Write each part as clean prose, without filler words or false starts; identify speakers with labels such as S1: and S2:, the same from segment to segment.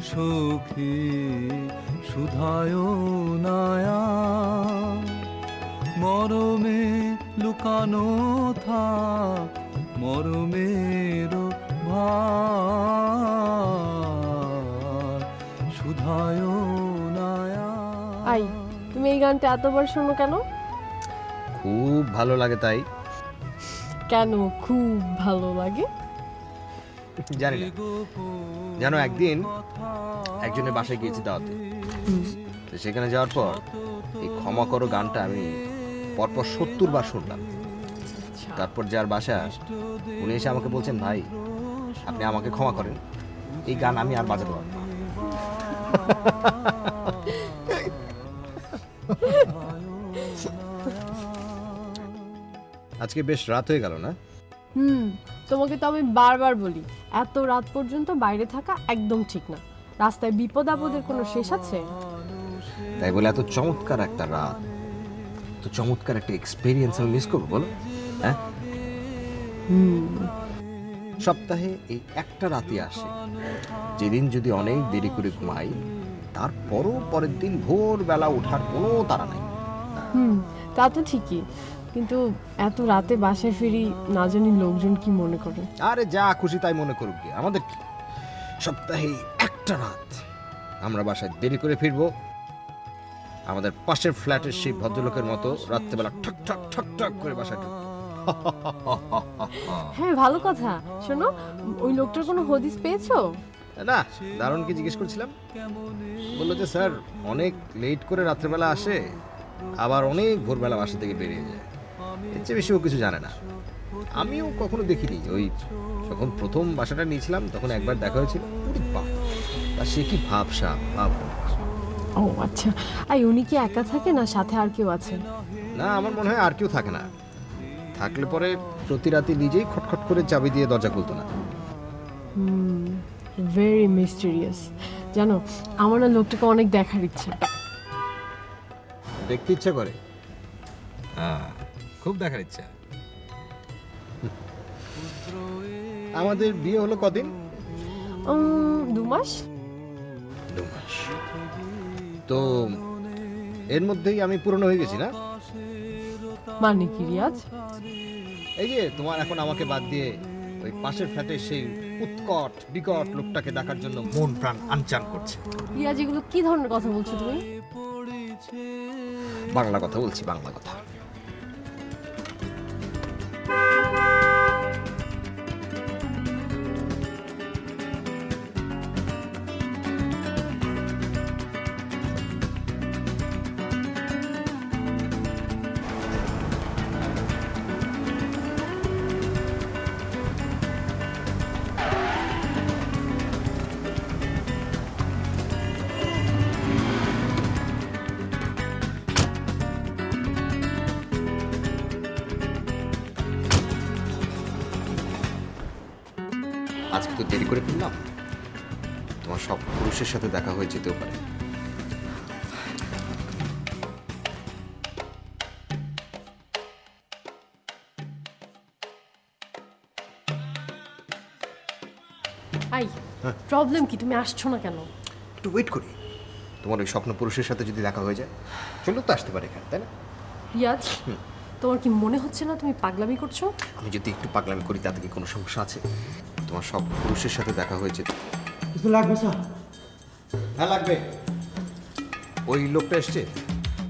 S1: সখী সুধায় নায়া মরমে লুকানো থাক মরমের ভার সুধায় নায়া।
S2: আই তুমি এই গানটা এতবার শোনো কেন?
S3: খুব ভালো লাগে তাই।
S2: কেন খুব ভালো লাগে?
S3: জানি না, জানো একদিন একজনের বাসায় গিয়েছি দাওয়াতে। তো সেখানে যাওয়ার পর এই ক্ষমা করো গানটা আমি পরপর 70 বার শুনলাম। তারপর যার বাসা উনি এসে আমাকে বলছেন, ভাই আপনি আমাকে ক্ষমা করেন, এই গান আমি আর বাজাতে পারবো না। আজকে বেশ রাত হয়ে গেল না?
S2: তোমাকে তো আমি বারবার বলি এত রাত পর্যন্ত বাইরে থাকা একদম ঠিক না। রাস্তায় বিপদ আপদের কোনো শেষ আছে?
S3: তাই বলে এত চমৎকার একটা রাত, তো চমৎকার একটা এক্সপেরিয়েন্স আমি মিস করবো বলো? হ্যাঁ, সপ্তাহে এই একটা রাতই আসে যেদিন যদি অনেক দেরি করে ঘুমাই তারপরও পরের দিন ভোরবেলা ওঠার কোনো তাড়া নাই।
S2: তা তো ঠিকই, কিন্তু এত রাতে বাসায় ফিরি না জানি লোকজন কি মনে করে।
S3: আরে যা খুশি তাই মনে করুক, কি আমাদের কি, সপ্তাহে একটা রাত আমরা বাসায় দেরি করে ফিরবো। আমাদের পাশের ফ্ল্যাটের সেই ভদ্রলোকের মতো রাত্রেবেলা ঠক ঠক ঠক ঠক করে বাসায় ঢুকবো।
S2: হ্যাঁ ভালো কথা। শোনো, ওই লোকটার কোনো হদিস পেয়েছো?
S3: না, দারুণকে জিজ্ঞেস করছিলাম, বললো যে স্যার অনেক লেট করে রাত্রেবেলা আসে, আবার অনেক ভোরবেলা বাসা থেকে বেরিয়ে যায়, এর চেয়ে বেশি ও কিছু জানে না। আমিও কখনো দেখিনি, ওই যখন প্রথম বাসাটা নিয়েছিলাম তখন একবার দেখা হয়েছিল। তা সে কি ভাবসা ভাব।
S2: ও আচ্ছা, আই উনি কি একা থাকে না সাথে আর কেউ আছে?
S3: না, আমার মনে হয় আর কেউ থাকে না। থাকলে পরে প্রতি রাতে নিজেই খটখট করে চাবি দিয়ে দরজা খুলতো না।
S2: Very mysterious. জানো, আমার না লোকটাকে অনেক দেখার ইচ্ছা।
S3: দেখতে ইচ্ছা করে? হ্যাঁ, খুব দেখার ইচ্ছা। আমাদের বিয়ে হলো কদিন?
S2: 2 মাস।
S3: 2 মাস। তো এর মধ্যেই আমি পুরনো হয়ে গেছি না?
S2: মানে কি রিয়াজ?
S3: এই যে তোমার এখন আমাকে বাদ দিয়ে ওই পাশের ফ্ল্যাটে সেই উৎকট বিকট লোকটাকে দেখার জন্য মন প্রাণ আনচান করছে।
S2: রিয়াজ, এগুলো কি ধরনের কথা বলছো তুমি?
S3: বাংলা কথা বলছি, বাংলা কথা। আজকে তো দেরি করে ফেললাম, তোমার সব পুরুষের সাথে দেখা হয়ে যেতেও পারে।
S2: আই, প্রবলেম কি? তুমি আসছো না কেন?
S3: একটু ওয়েট করি, তোমার ওই স্বপ্ন পুরুষের সাথে যদি দেখা হয়ে যায় চলো তো আসতে পারে এখানে, তাই না?
S2: রিয়াজ, তোমার কি মনে হচ্ছে না তুমি পাগলামি করছো?
S3: আমি যদি একটু পাগলামি করি তাতে কি কোনো সমস্যা আছে? তোমার সব পুরুষের সাথে দেখা হয়েছে।
S4: কিছু লাগবে স্যার?
S3: হ্যাঁ লাগবে। ওই লোকটা এসছে।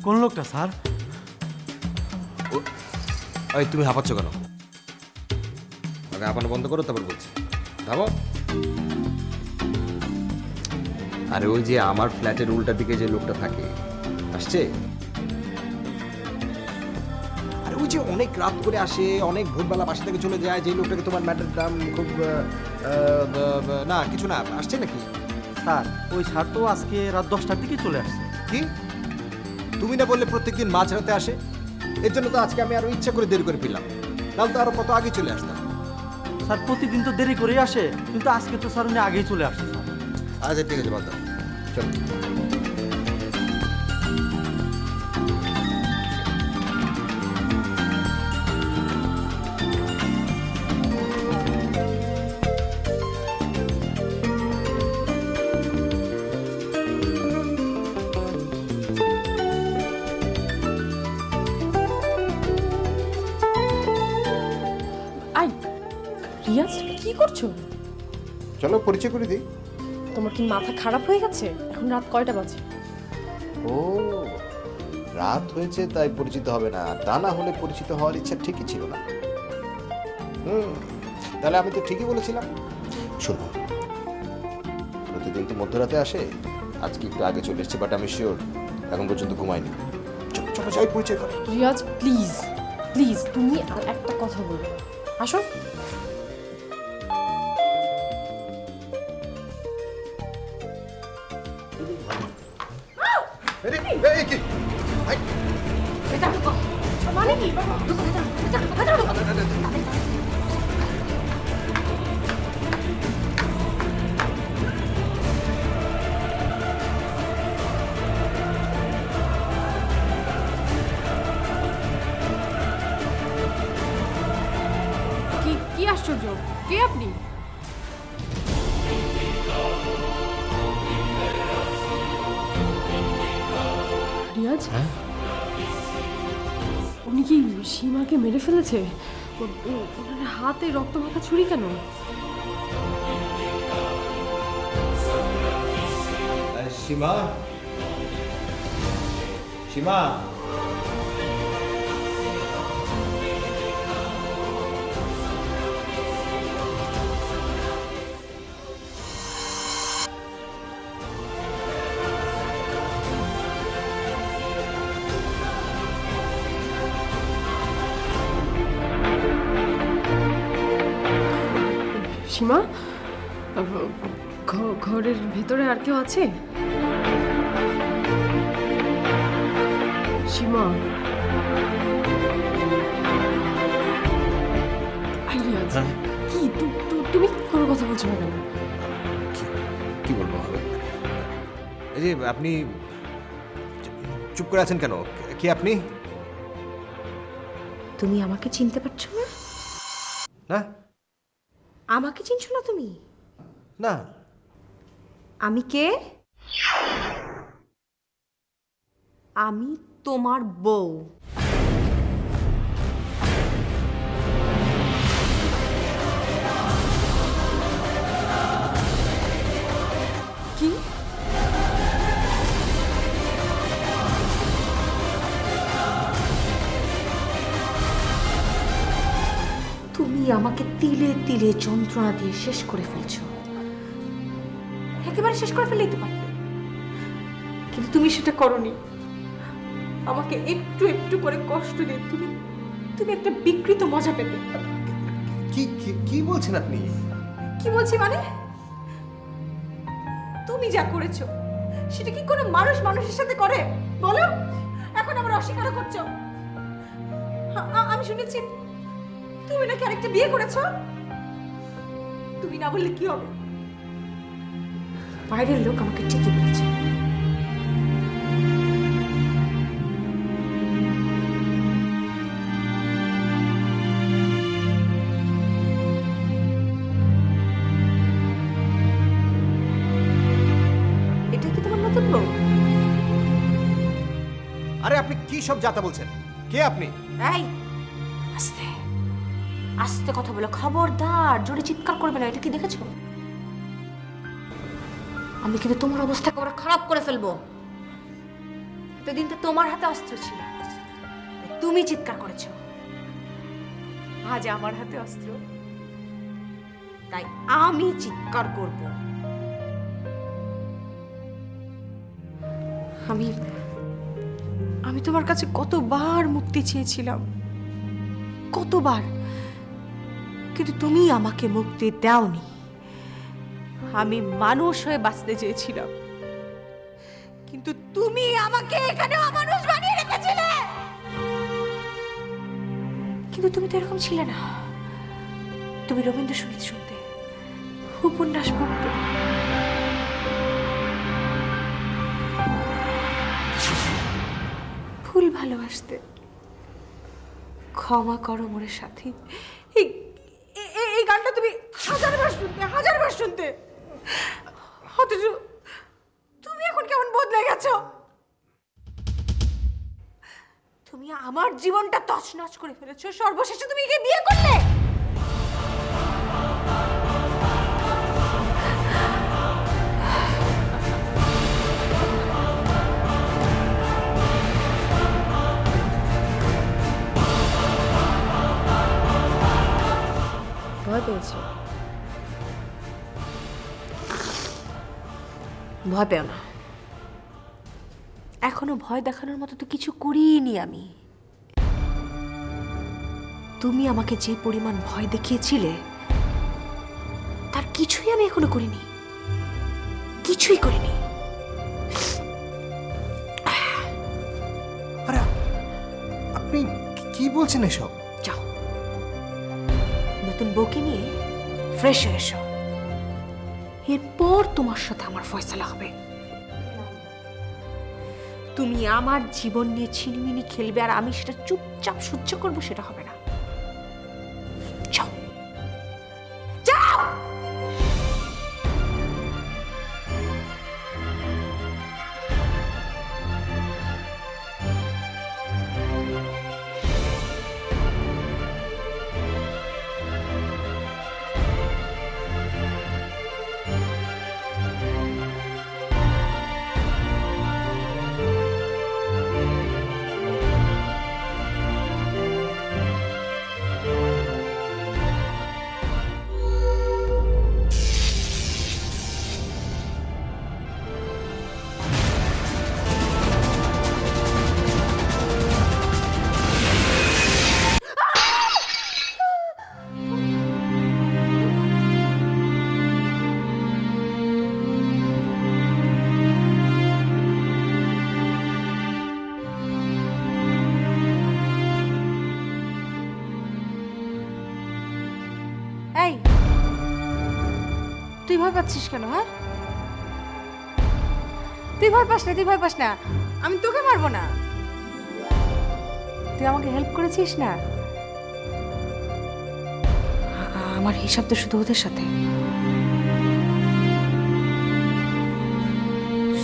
S4: কোন লোকটা স্যার?
S3: ওই তুমি হাঁপাচ্ছ কেন? আগে হাঁপানো বন্ধ করো, তারপর বলছি। ভাবো। আরে ওই যে আমার ফ্ল্যাটের উল্টা দিকে যে লোকটা থাকে, আসছে। আরে ওই যে অনেক রাত করে আসে, অনেক ভোরবেলা বাসা থেকে চলে যায়, যে লোকটাকে তোমার ম্যাটার দাম খুব না কিছু না, আসছে নাকি?
S4: স্যার ওই স্যার তো আজকে রাত 10টার দিকে চলে আসছে।
S3: কি তুমি না বললে প্রত্যেকদিন মাঝরাতে আসে? এর জন্য তো আজকে আমি আরো ইচ্ছা করে দেরি করে পেলাম, নাহলে তো আরো কত আগে চলে আসতাম।
S4: স্যার প্রতিদিন তো দেরি করেই আসে, কিন্তু আজকে তো স্যার উনি আগেই চলে আসছে স্যার।
S3: আচ্ছা ঠিক আছে, বাদ দাও, চলো।
S5: চলো পরিচয় করে দিই।
S2: তোমার কি মাথা খারাপ হয়ে গেছে? এখন রাত কয়টা বাজে?
S5: ও, রাত হয়েছে তাই পরিচিত হবে না, তা না হলে পরিচিত হওয়ার ইচ্ছা ঠিকই ছিল না। তাহলে আমি তো ঠিকই বলেছিলাম। শোনো, প্রতিদিন তো মধ্যরাতে আসে, আজকে একটু আগে চলে এসছে, বাট আমি শিওর এখন পর্যন্ত ঘুমাইনি। চলো চলো যাই পরিচয় করো।
S2: রিয়াজ প্লিজ প্লিজ, তুমি আর একটা কথা বলো। আসো। মানে কি? কি আশ্চর্য, কে আপনি? রিয়াজ, উনি কি সীমাকে মেরে ফেলেছে? ওনার হাতে রক্ত মাখা ছুরি কেন?
S5: সীমা, সীমা,
S2: সীমা, ঘরের ভেতরে আর কেউ আছে? সীমা, রিয়াজ, কি তুমি কোনো কথা বলছো না কেন?
S3: কি বলবো হবে? এই যে আপনি চুপ করে আছেন কেন? কে আপনি?
S6: তুমি আমাকে চিনতে পারছো না?
S3: না
S6: আমাকে চিনছো না তুমি?
S3: না।
S6: আমি কে? আমি তোমার বউ।
S2: কি?
S6: তুমি আমাকে তিলে তিলে যন্ত্রণা দিয়ে শেষ করে ফেলছো। একেবারে শেষ করে ফেললেই তো পারতে, কিন্তু তুমি সেটা করোনি। আমাকে একটু একটু করে কষ্ট দিয়ে তুমি তুমি একটা বিকৃত মজা পেতে।
S3: কি কি বলছেন আপনি?
S6: কি বলছি মানে? তুমি যা করেছো সেটা কি কোনো মানুষ মানুষের সাথে করে বলো? এখন আবার অস্বীকার করছো। আমি শুনেছি তুমি নাকি আরেকটা বিয়ে করেছো। তুমি না বললে কি হবে? বাইরের লোক আমাকে ঠিকই বলেছে। এটা কি তোমার নতুন বউ?
S3: আরে আপনি কি সব যাতা বলছেন? কে আপনি?
S6: এই আস্তে আস্তে কথা বলো, খবরদার জোরে চিৎকার করবে না। এটা কি দেখেছো? আমি কিন্তু তোমার অবস্থা একেবারে খারাপ করে ফেলবো। এতদিন তো তোমার হাতে অস্ত্র ছিল, তুমি চিৎকার করেছো। আজ আমার হাতে অস্ত্র, তাই আমি চিৎকার করব। আমি তোমার কাছে কতবার মুক্তি চেয়েছিলাম, কতবার, কিন্তু তুমি আমাকে মুক্তি দাওনি। আমি মানুষ হয়ে বাঁচতে চেয়েছিলাম, কিন্তু তুমি আমাকে এখানে অমানুষ বানিয়ে রেখেছিলে। কিন্তু তুমি তো এরকম ছিলে না। তুমি রবীন্দ্রসঙ্গীত শুনতে, উপন্যাস পড়তে, ফুল ভালোবাসতে। ক্ষমা করো মোরে সাথী, এই গানটা তুমি হাজারবার শুনতে। অথচ তুমি এখন কেমন বদলে গেছো। তুমি আমার জীবনটা তছনছ করে ফেলেছো। সর্বশেষে তুমি একে বিয়ে করলে। ভয় পেও না, এখনো ভয় দেখানোর মতো তো কিছু করিনি আমি। তুমি আমাকে যে পরিমাণ ভয় দেখিয়েছিলে তার কিছুই আমি এখনো করিনি, কিছুই করিনি।
S5: আরে আপনি কি বলছেন এসব?
S6: যাও, নতুন বউকে নিয়ে ফ্রেশ হয়ে এসো, এরপর তোমার সাথে আমার ফয়সালা হবে। তুমি আমার জীবন নিয়ে ছিনিমিনি খেলবে আর আমি সেটা চুপচাপ সহ্য করবো, সেটা হবে না। যাও যাও। এই, তুই ভয় পাচ্ছিস কেন? হ্যাঁ, তুই ভয় পাস না, তুই ভয় পাস না, আমি তোকে মারবো না। তুই আমাকে হেল্প করেছিস না, আমার হিসাব তো শুধু ওদের সাথে,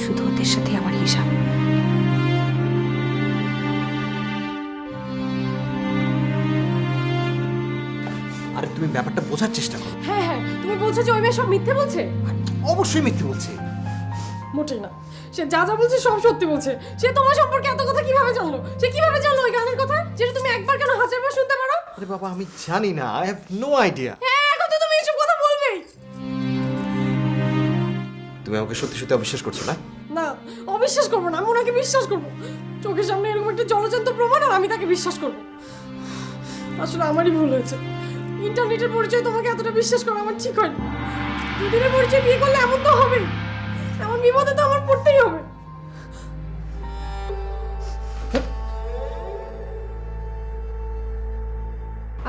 S6: শুধু ওদের সাথে আমার হিসাব।
S5: আরে তুমি ব্যাপারটা বোঝার চেষ্টা করো।
S2: হ্যাঁ হ্যাঁ, তুমি বলছো যে ওই মেয়ে সব মিথ্যে বলছে?
S5: অবশ্যই মিথ্যে বলছে।
S2: মোটেই না, সে যা যা বলছে সব সত্যি বলছে। সে তোমার সম্পর্কে এত কথা কিভাবে জানলো? সে কিভাবে জানলো ওই গানের কথা, যেটা তুমি একবার কেন হাজারবার শুনতে পারো?
S5: আরে বাবা, আমি জানি না, আই হ্যাভ নো আইডিয়া।
S2: হ্যাঁ, এখন তো তুমি এসব কথা বলবেই।
S5: তুমি আমাকে সত্যি সত্যি অবিশ্বাস করছো না?
S2: না, অবিশ্বাস করবো না, আমি ওনাকে বিশ্বাস করবো। চোখের সামনে এরকম একটা জলজান্ত প্রমাণ আর আমি তাকে বিশ্বাস করবো? আসলে আমারই ভুল হয়েছে। ইন্টারনেটের পরিচয় তোমাকে এতটা বিশ্বাস করা আমার ঠিক হয়নি। দুদিনের পরিচয় বিয়ে করলে এমন তো হবে, এমন বিপদে তো আমার পড়তেই হবে।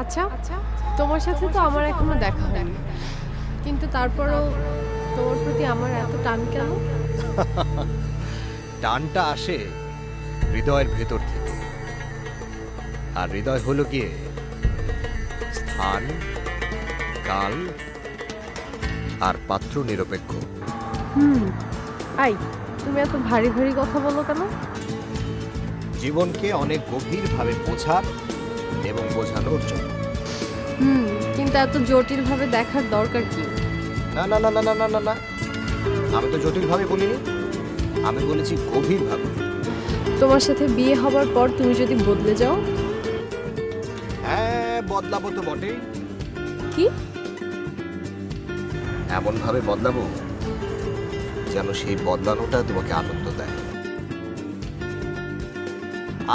S2: আচ্ছা, তোমার সাথে তো আমার এখনো দেখা হয়নি, কিন্তু তারপরও তোমার প্রতি আমার এত টান কেন?
S3: টানটা আসে হৃদয়ের ভেতর থেকে, আর হৃদয় হলো গিয়ে স্থান, কাল আর পাত্র নিরপেক্ষ।
S2: আই, তুমি এত ভারী ভারী কথা বলো কেন?
S3: জীবনকে অনেক গভীরভাবে বোঝার এবং বোঝানোর জন্য।
S2: কিন্তু এত জটিল ভাবে দেখার দরকার কি?
S3: না না না না না না না না, আমি তো জটিলভাবে বলিনি, আমি বলেছি গভীরভাবে।
S2: তোমার সাথে বিয়ে হবার পর তুমি যদি বদলে যাও?
S3: হ্যাঁ, বদলাবো তো বটেই।
S2: কি?
S3: এমন ভাবে বদলাবো যেন সেই বদলানোটা তোমাকে আনন্দ দেয়।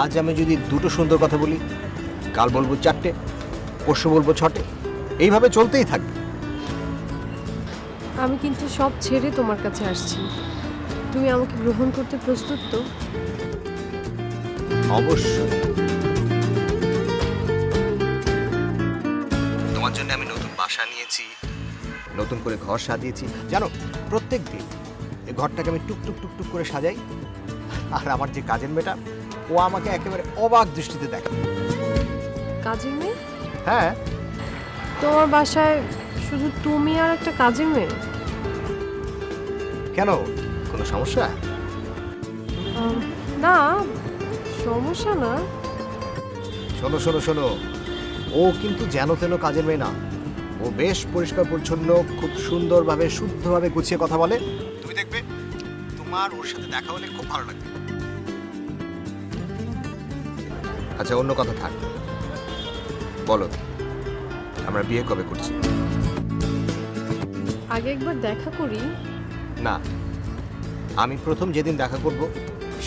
S3: আজ আমি যদি দুটো সুন্দর কথা বলি, কাল বলবো চারটে, পরশু বলবো ছটে, এইভাবে চলতেই থাকবে।
S2: আমি কিন্তু সব ছেড়ে তোমার কাছে আসছি। তুমি আমাকে গ্রহণ করতে প্রস্তুত তো?
S3: অবশ্যই। তোমার জন্য আমি নতুন বাসা নিয়েছি, নতুন করে ঘর সাজিয়েছি। জানো, প্রত্যেক দিন এই ঘরটাকে আমি টুক টুক টুক টুক করে সাজাই, আর আমার যে কাজের মেয়েটা, ও আমাকে একেবারে অবাক দৃষ্টিতে দেখে।
S2: কাজের মেয়ে?
S3: হ্যাঁ।
S2: তোমার বাসায় শুধু তুমি আর একটা কাজের মেয়ে?
S3: কেন, কোনো সমস্যা?
S2: না, সমস্যা না।
S3: শোনো শোনো শোনো, ও কিন্তু যেন তেন কাজের মেয়ে না। ও বেশ পরিষ্কার পরিচ্ছন্ন, খুব সুন্দরভাবে শুদ্ধভাবে গুছিয়ে কথা বলে। তুমি দেখবে তোমার ওর সাথে দেখা হলে খুব ভালো লাগবে। আচ্ছা, অন্য কথা থাক, বলো আমরা বিয়ে কবে করছি?
S2: আগে একবার দেখা করি।
S3: না, আমি প্রথম যেদিন দেখা করব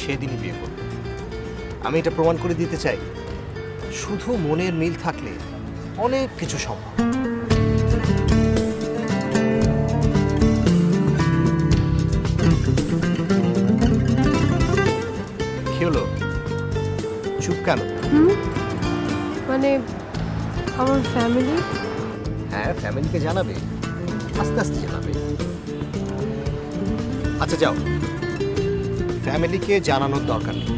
S3: সেদিনই বিয়ে করব। আমি এটা প্রমাণ করে দিতে চাই শুধু মনের মিল থাকলে অনেক কিছু সম্ভব। কি হলো, চুপ কেন?
S2: মানে আমার ফ্যামিলি?
S3: হ্যাঁ, ফ্যামিলিকে জানাবে, আস্তে আস্তে জানাবে। আচ্ছা যাও, ফ্যামিলিকে জানানোর দরকার নেই।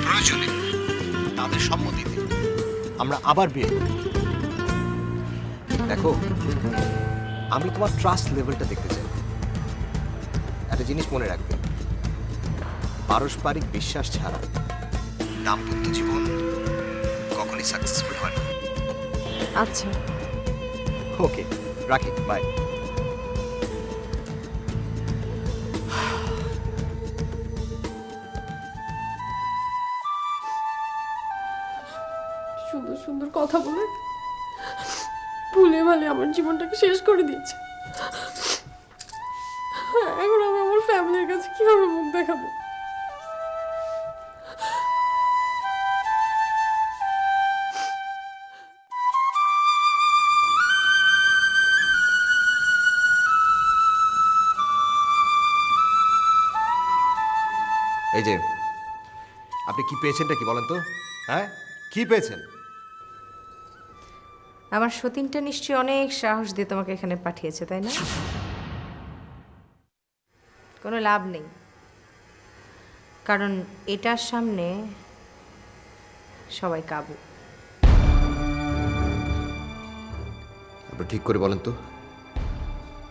S3: প্রয়োজনে তাদের সম্মতিতে আমরা আবার বিয়ে করি। দেখো, আমি তোমার ট্রাস্ট লেভেলটা দেখতে চাই। একটা জিনিস মনে রাখবে, পারস্পরিক বিশ্বাস ছাড়া দাম্পত্য জীবন কখনই সাকসেসফুল হয় না।
S2: আচ্ছা,
S3: ওকে, রাখি, বাই।
S2: সুন্দর সুন্দর কথা বলে ভুলে ভালে আমার জীবনটাকে শেষ করে দিয়েছে। এখন আমি আমার ফ্যামিলির কাছে কিভাবে মুখ দেখাবো?
S3: এই যে, আপনি কি পেয়েছেনটা কি বলেন তো? হ্যাঁ, কি পেয়েছেন?
S6: আমার সতীনটা নিশ্চয়ই অনেক সাহস দিয়ে তোমাকে এখানে পাঠিয়েছে, তাই না? কোনো লাভ নেই, কারণ এটার সামনে সবাই কাবু।
S3: আপনি ঠিক করে বলেন তো,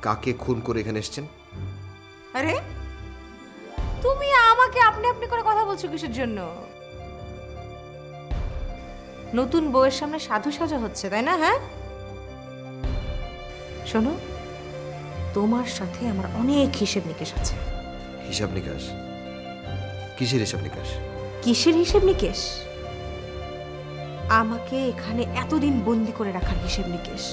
S3: কাকে খুন করে এখানে এসেছেন?
S6: আরে তুমি আমাকে আপনি আপনি করে কথা বলছো কিসের জন্য? নতুন বউয়ের সামনে সাধু সাজা হচ্ছে, তাই না? হ্যাঁ, শোনো, তোমার সাথে আমার অনেক হিসেব নিকেশ আছে।
S3: হিসাব নিকাশ? কিসের হিসাব নিকাশ?
S6: কিসের হিসেব নিকেশ? আমাকে এখানে এতদিন বন্দি করে রাখার হিসেব নিকেশ,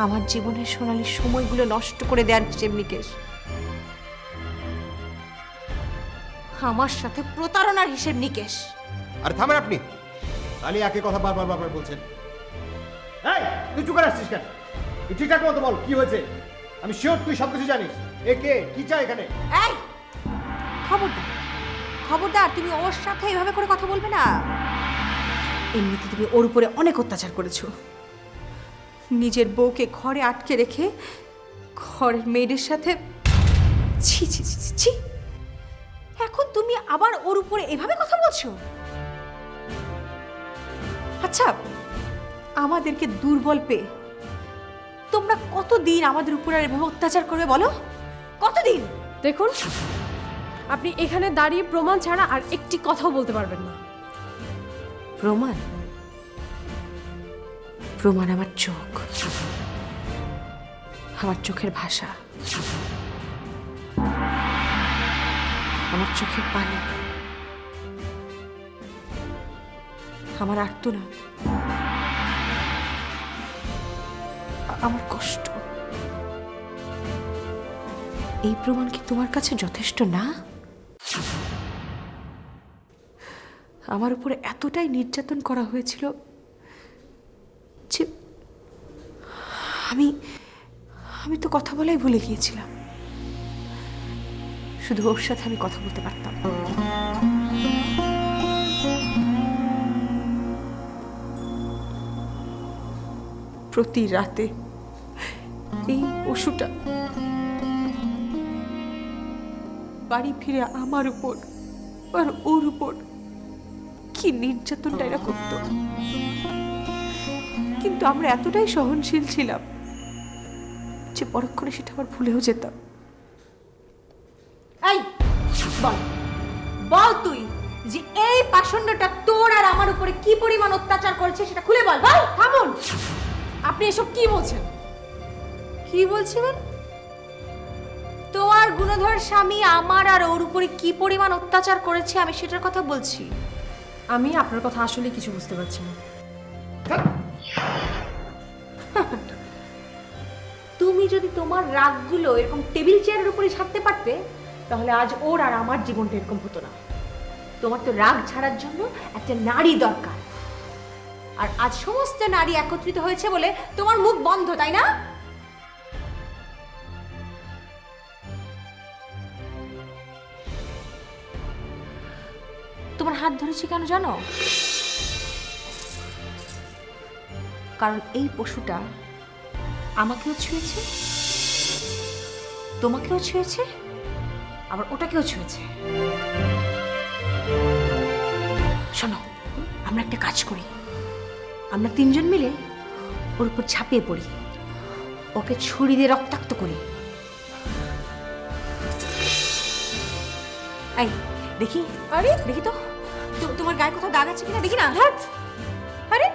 S6: আমার জীবনের সোনালী সময়গুলো নষ্ট করে দেওয়ার হিসেব নিকেশ, আমার সাথে প্রতারণার হিসেব নিকেশ।
S3: আরে থামেন আপনি, খালি একই কথা বারবার বারবার বলছেন। এই, তুই চুপ করে আসছিস কেন? তুই ঠিকঠাক মতো বল, কি হয়েছে? আমি শিওর তুই সবকিছু জানিস। একে কি চাই এখানে?
S6: এই, খবরদার খবরদার, তুমি ওর সাথে এভাবে করে কথা বলবে না। এমনিতে তুমি ওর উপরে অনেক অত্যাচার করেছো। নিজের বউকে ঘরে আটকে রেখে ঘরের মেয়েদের সাথে, ছি ছি ছি ছি, ছি। এখন তুমি আবার ওর উপরে এভাবে কথা বলছো? আচ্ছা, আমাদেরকে দুর্বল পেয়ে তোমরা কতদিন আমাদের উপর আর এভাবে অত্যাচার করবে বলো? কতদিন?
S2: দেখুন, আপনি এখানে দাঁড়িয়ে প্রমাণ ছাড়া আর একটি কথাও বলতে পারবেন না।
S6: প্রমাণ? প্রমাণ আমার চোখ, আমার চোখের ভাষা, আমার চোখের পানি, আমার আর্তনাদ, আমার কষ্ট। এই প্রমাণ কি তোমার কাছে যথেষ্ট না? আমার উপরে এতটাই নির্যাতন করা হয়েছিল যে আমি তো কথা বলাই ভুলে গিয়েছিলাম। শুধু ওর সাথে আমি কথা বলতে পারতাম। প্রতি রাতে এই পশুটা বাড়ি ফিরে আমার উপর আর ওর উপর কি নির্যাতনটা এরা করতো, কিন্তু আমরা এতটাই সহনশীল ছিলাম যে পরক্ষণে সেটা আবার ভুলেও যেতাম। এই বল, বল তুই যে এই পাষণ্ডটা তোর আর আমার উপরে কি পরিমাণ অত্যাচার করেছে সেটা খুলে বল। বল।
S2: থামুন, আপনি এসব কি বলছেন?
S6: কি বলছি মানে? তোমার গুণধর স্বামী আমার আর ওর উপরে কি পরিমাণ অত্যাচার করেছে আমি সেটার কথা বলছি।
S2: আমি আপনার কথা আসলে কিছু বুঝতে পারছি না।
S6: তুমি যদি তোমার রাগগুলো এরকম টেবিল চেয়ারের উপরে ছাড়তে পারতে, তাহলে আজ ওর আর আমার জীবনটা এরকম হতো না। তোমার তো রাগ ছাড়ার জন্য একটা নারী দরকার, আর আজ সমস্ত নারী একত্রিত হয়েছে বলে তোমার মুখ বন্ধ, তাই না? তোমার হাত ধরেছি কেন জানো? কারণ এই পশুটা আমাকেও ছুঁয়েছে, তোমাকেও ছুঁয়েছে, আবার ওটাকেও ছুঁয়েছে। শোনো, আমরা একটা কাজ করি, আমরা তিনজন মিলে ওর উপর ঝাঁপিয়ে পড়ি, ওকে ছুরি দিয়ে রক্তাক্ত করি। এই দেখি, আরে দেখি তো তোমার গায়ে কোথাও দাগ আছে কিনা, দেখি না। আরে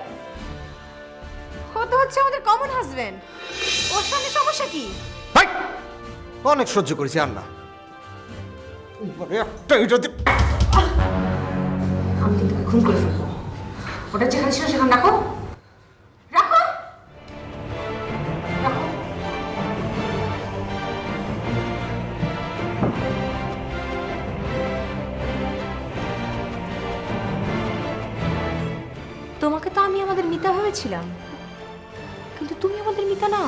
S6: ও তো হচ্ছে আমাদের কমন হাজবেন্ড, ওর সঙ্গে সমস্যা কি?
S3: ভাই, অনেক সহ্য করেছি, আর না।
S6: আমি কিন্তু খুন করে ফেলবো। ওটা যেখানে ছিল সেখানে রাখো, রাখো, রাখো। তোমাকে তো আমি আমাদের মিতা ভেবেছিলাম, কিন্তু তুমি আমাদের মিতা না।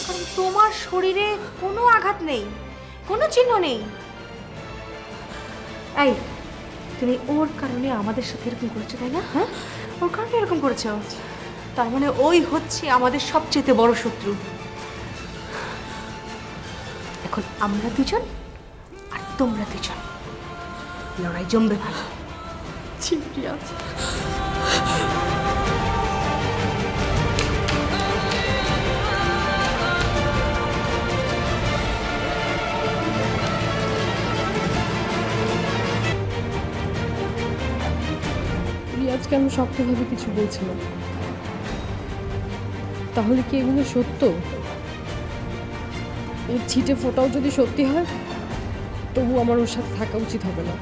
S6: কারণ তোমার শরীরে কোনো আঘাত নেই, কোনো চিহ্ন নেই। এই, তুমি ওর কারণে আমাদের সাথে এরকম করেছো, তাই না? হ্যাঁ, ওর কারণে এরকম করেছো। তার মানে ওই হচ্ছে আমাদের সবচেয়ে বড় শত্রু। এখন আমরা দুজন আর তোমরা দুজন, লড়াই জমবে ভালো।
S2: চিপড়ি আছে। রিয়াজকে আমি শক্তভাবে কিছু বলছি না, তাহলে কি এগুলো সত্য? এর ছিটে ফোটাও যদি সত্যি হয়, তবু আমার ওর সাথে থাকা উচিত হবে না।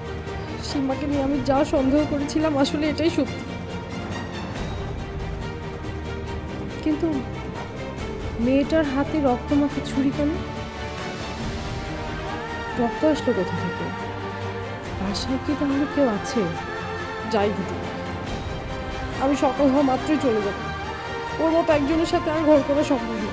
S2: সীমাকে নিয়ে আমি যা সন্দেহ করেছিলাম আসলে এটাই সত্যি। কিন্তু মেয়েটার হাতে রক্তমাখা ছুরি কেন? রক্ত আসলো কোথা থেকে? বাসায় কি তাহলে কেউ আছে? যাই ঘটুক, আমি সকাল হওয়া মাত্রই চলে যাব। ওর মতো একজনের সাথে আর ঘর করা সম্ভব না।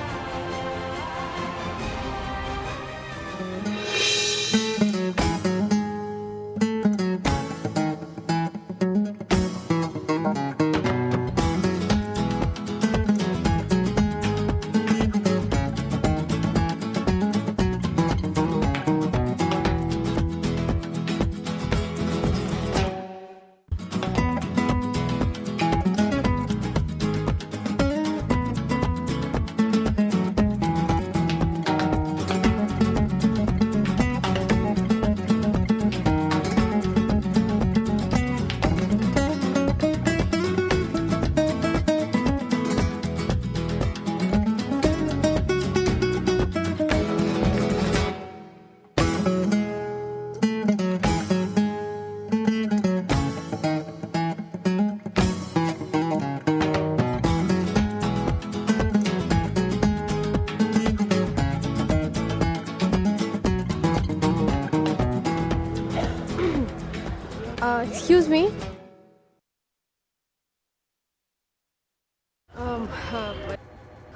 S2: এক্সকিউজ মি,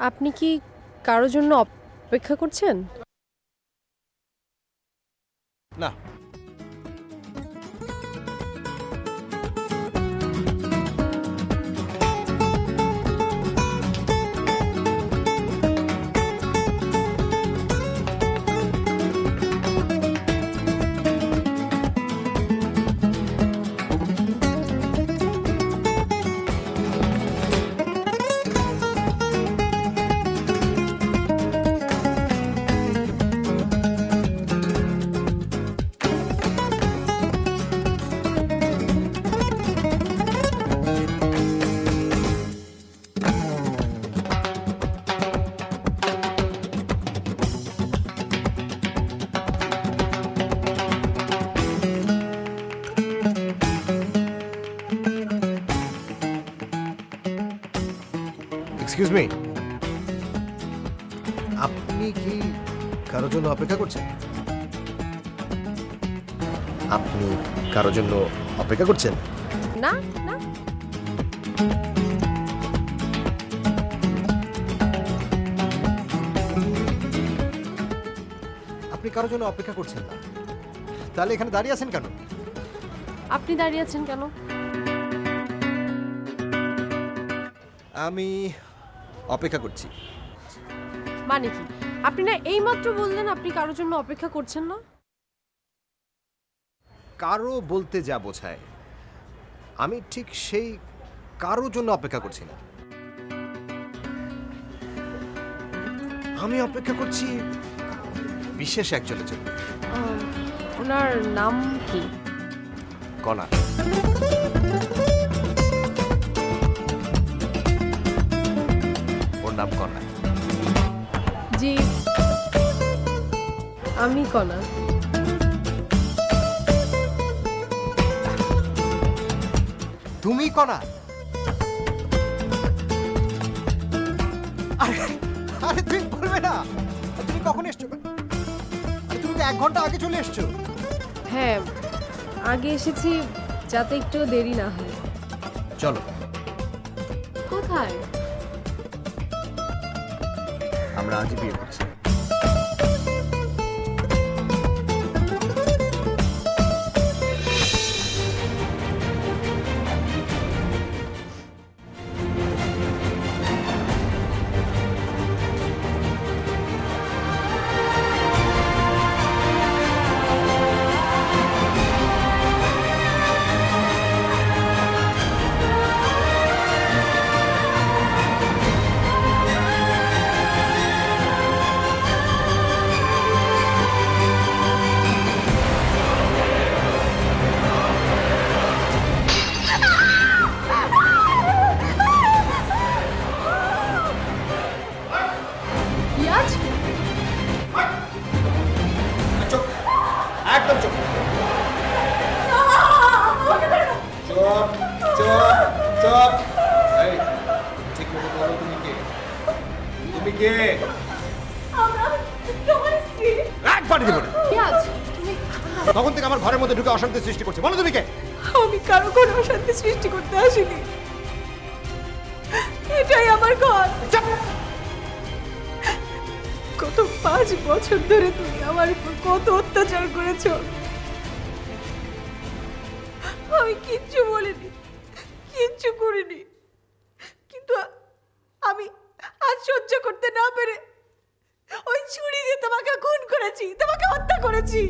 S2: আপনি কি কারোর জন্য অপেক্ষা করছেন?
S3: না, এক্সকিউজ মি,
S5: কারোর জন্য অপেক্ষা করছেন? আপনি কারোর জন্য অপেক্ষা করছেন?
S2: না না,
S5: আপনি কারোর জন্য অপেক্ষা করছেন না, তাহলে এখানে দাঁড়িয়ে আছেন কেন?
S2: আপনি দাঁড়িয়ে আছেন কেন?
S5: আমি অপেক্ষা করছি।
S2: মানে কি? আপনি না এইমাত্র বললেন আপনি কারোর জন্য অপেক্ষা করছেন না?
S5: কারো বলতে যা বোঝায়, আমি ঠিক সেই কারোর জন্য অপেক্ষা করছি না। আমি অপেক্ষা করছি বিশেষ একজনের জন্য।
S2: ওনার নাম কি?
S5: কণা। ওর নাম কণা।
S2: জি, আমি কণা।
S5: তুমি কণা? আরে আরে তুমি বলবে না, তুমি কখন এসছো? আরে তুমি তো 1 ঘন্টা আগে চলে এসছো।
S2: হ্যাঁ, আগে এসেছি যাতে একটু দেরি না হয়।
S5: চলো।
S2: কোথায়?
S5: আমরা আজই বিয়ে করছি।
S2: পিয়াজ?
S5: চুপ, একদম চুপ। চুপ চুপ চুপ। এই, ঠিক মতো বলো তুমি কে? তুমি কে? একবার দিব না।
S2: পিয়াজ, তুমি
S5: তখন থেকে আমার ঘরের মধ্যে ঢুকে অশান্তি সৃষ্টি করছে। বলো তুমি কে?
S6: আমি কারো কোনো অশান্তি সৃষ্টি করতে আসিনি, এটাই আমার ঘর। গত 5 বছর ধরে তুমি আমার উপর কত অত্যাচার করেছো, আমি কিচ্ছু বলিনি, কিচ্ছু করিনি, কিন্তু আমি আজ সহ্য করতে না পেরে ওই ছুরি দিয়ে তোমাকে খুন করেছি, তোমাকে হত্যা করেছি।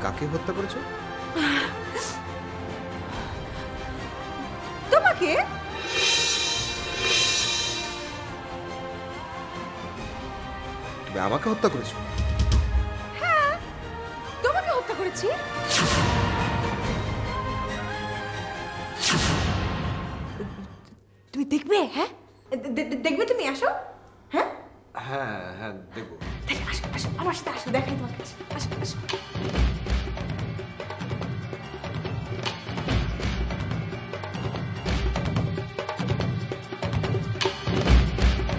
S5: কাকে হত্যা করেছো?
S6: তোমাকে?
S5: তুমি আমাকে হত্যা করেছো?
S6: তোমাকে হত্যা করেছি। তুমি দেখবে? হ্যাঁ, দেখবে? তুমি আসো। হ্যাঁ
S5: হ্যাঁ হ্যাঁ দেখবো।
S6: তাহলে আসো আসো, আমার সাথে আসো, দেখাই তোমাকে। আসো আসো আসো।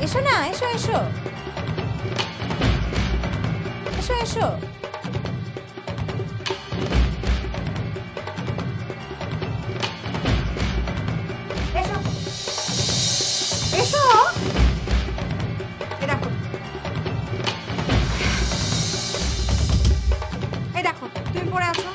S6: এসো না, এসো এসো এসো এসো। এসো এসো। এই দেখো, এই দেখো তুমি পড়ে আছো।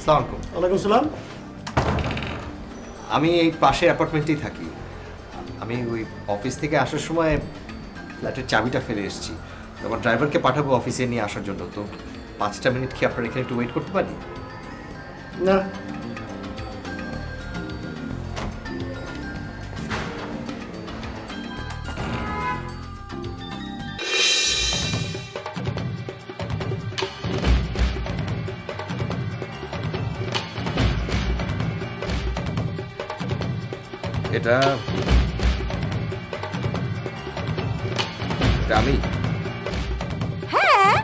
S5: আসসালামু আলাইকুম।
S4: ওয়ালাইকুম সালাম।
S3: আমি এই পাশে অ্যাপার্টমেন্টেই থাকি। আমি ওই অফিস থেকে আসার সময় ফ্ল্যাটের চাবিটা ফেলে এসেছি। আমার ড্রাইভারকে পাঠাবো অফিসে নিয়ে আসার জন্য। তো 5টা মিনিট কি আপনার এখানে একটু ওয়েট করতে পারি?
S7: না,
S3: এটা আমি।
S6: হ্যাঁ,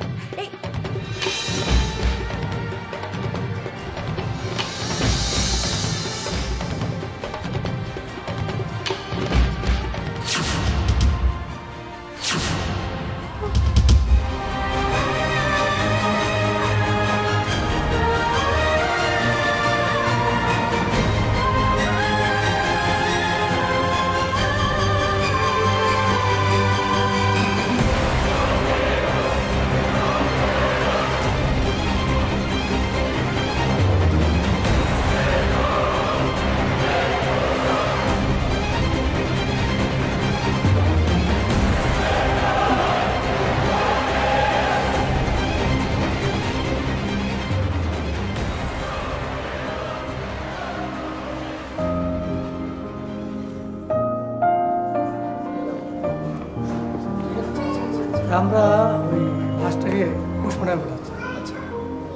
S7: আমরা ওই মাছটাকে পোস্টমর্টমে পাঠাচ্ছি।
S5: আচ্ছা,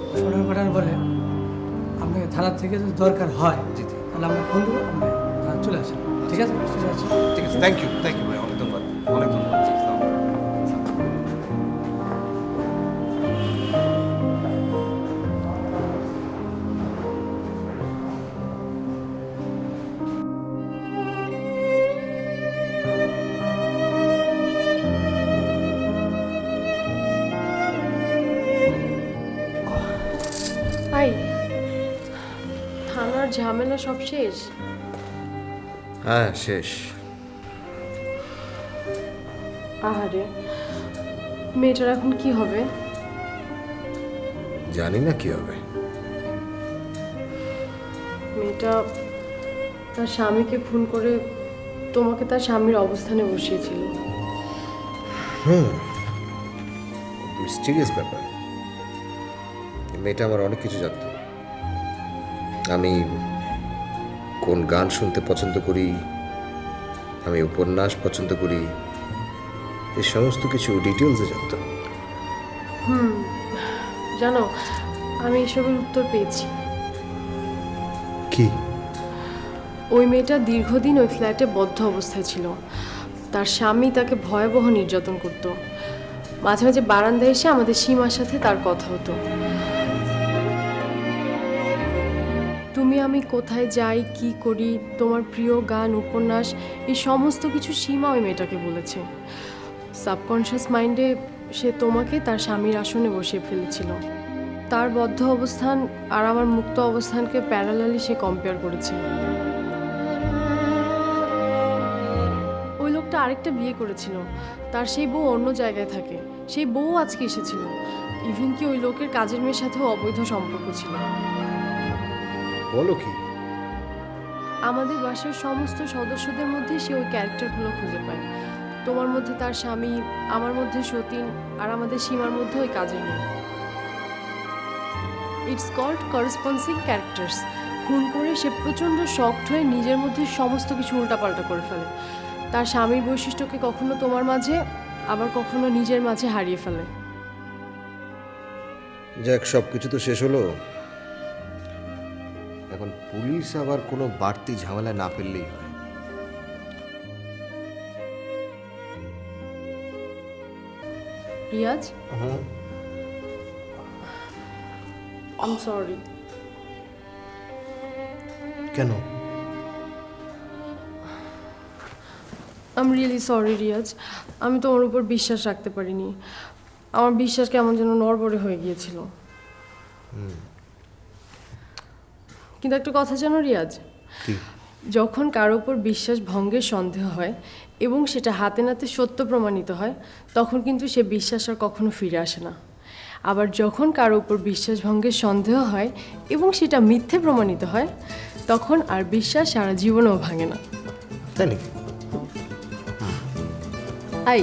S7: পোস্টমর্টমে পাঠানোর পরে আপনাকে থানার থেকে যদি দরকার হয় তাহলে আমরা ফোন দেবো, আপনি থানা চলে আসেন। ঠিক আছে? ঠিক আছে।
S3: ঠিক আছে, থ্যাংক ইউ ভাই, অনেক ধন্যবাদ, অনেক ধন্যবাদ। জি, আসসালামু আলাইকুম।
S2: ভাই, থানার ঝামেলা সব শেষ?
S3: হ্যাঁ, শেষ।
S2: আহারে, মেয়েটার এখন কি হবে?
S3: জানি না কি হবে।
S2: মেয়েটা তার স্বামীকে খুন করে তোমাকে তার স্বামীর অবস্থানে বসিয়েছিল।
S3: মিস্টিরিয়াস ব্যাপার। এই মেয়েটা আমার অনেক কিছু জানতো। আমি কোন গান শুনতে পছন্দ করি, আমি উপন্যাস পছন্দ করি, এই সমস্ত কিছু ডিটেলসে জানতো।
S2: জানো, আমি এসবের উত্তর পেয়েছি।
S3: কি?
S2: ওই মেয়েটা দীর্ঘদিন ওই ফ্ল্যাটে বদ্ধ অবস্থায় ছিল। তার স্বামী তাকে ভয়াবহ নির্যাতন করত। মাঝে মাঝে বারান্দায় এসে আমাদের সীমার সাথে তার কথা হতো। তুমি আমি কোথায় যাই, কি করি, তোমার প্রিয় গান, উপন্যাস, এই সমস্ত কিছু সীমা ওই মেয়েটাকে বলেছে। সাবকনশিয়াস মাইন্ডে সে তোমাকে তার স্বামীর আসনে বসিয়ে ফেলেছিল। তার বদ্ধ অবস্থান আর আমার মুক্ত অবস্থানকে প্যারালালি সে কম্পেয়ার করেছে। ওই লোকটা আরেকটা বিয়ে করেছিল, তার সেই বউ অন্য জায়গায় থাকে। সেই বউ আজকে এসেছিল। ইভেন কি ওই লোকের কাজের মেয়ের সাথেও অবৈধ সম্পর্ক ছিল।
S3: বলো কি?
S2: আমাদের বাসার সমস্ত সদস্যদের মধ্যে সে ওই ক্যারেক্টারগুলো খুঁজে পায়। তোমার মধ্যে তার স্বামী, আমার মধ্যে সতীন, আর আমাদের সীমার মধ্যে ওই কাজের মেয়ে। It's called corresponding characters. খুন করে সে প্রচণ্ড শকড হয়ে নিজের মধ্যে সমস্ত কিছু উল্টাপাল্টা করে ফেলে। তার স্বামীর বৈশিষ্ট্যকে কখনো তোমার মাঝে, আবার কখনো নিজের মাঝে হারিয়ে ফেলে।
S3: যাক, সব কিছু তো শেষ হলো। এখন পুলিশ আবার কোনো বাড়তি ঝামেলা না ফেললেই হয়।
S2: Riaz, I am sorry.
S3: কেন?
S2: I am really sorry Riaz. আমি তোমার উপর বিশ্বাস রাখতে পারিনি। আমার বিশ্বাস কেমন যেন নড়বড়ে হয়ে গিয়েছিল। কিন্তু একটা কথা জানো রিয়াজ, যখন কারো উপর বিশ্বাস ভঙ্গের সন্দেহ হয় এবং সেটা হাতে নাতে সত্য প্রমাণিত হয়, তখন কিন্তু সে বিশ্বাস আর কখনো ফিরে আসে না। আবার যখন কারো উপর বিশ্বাসভঙ্গের সন্দেহ হয় এবং সেটা মিথ্যে প্রমাণিত হয় তখন আর বিশ্বাস সারা জীবনেও ভাঙে না।
S5: তাই নাকি?
S2: আই,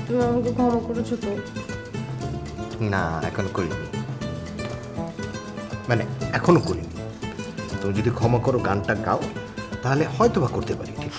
S2: তুমি আমাকে ক্ষমা করেছো তো?
S5: না, এখনো করিনি, মানে এখনো করিনি। তুমি যদি ক্ষমা করো গানটা গাও তাহলে হয়তো বা করতে পারি, ঠিক?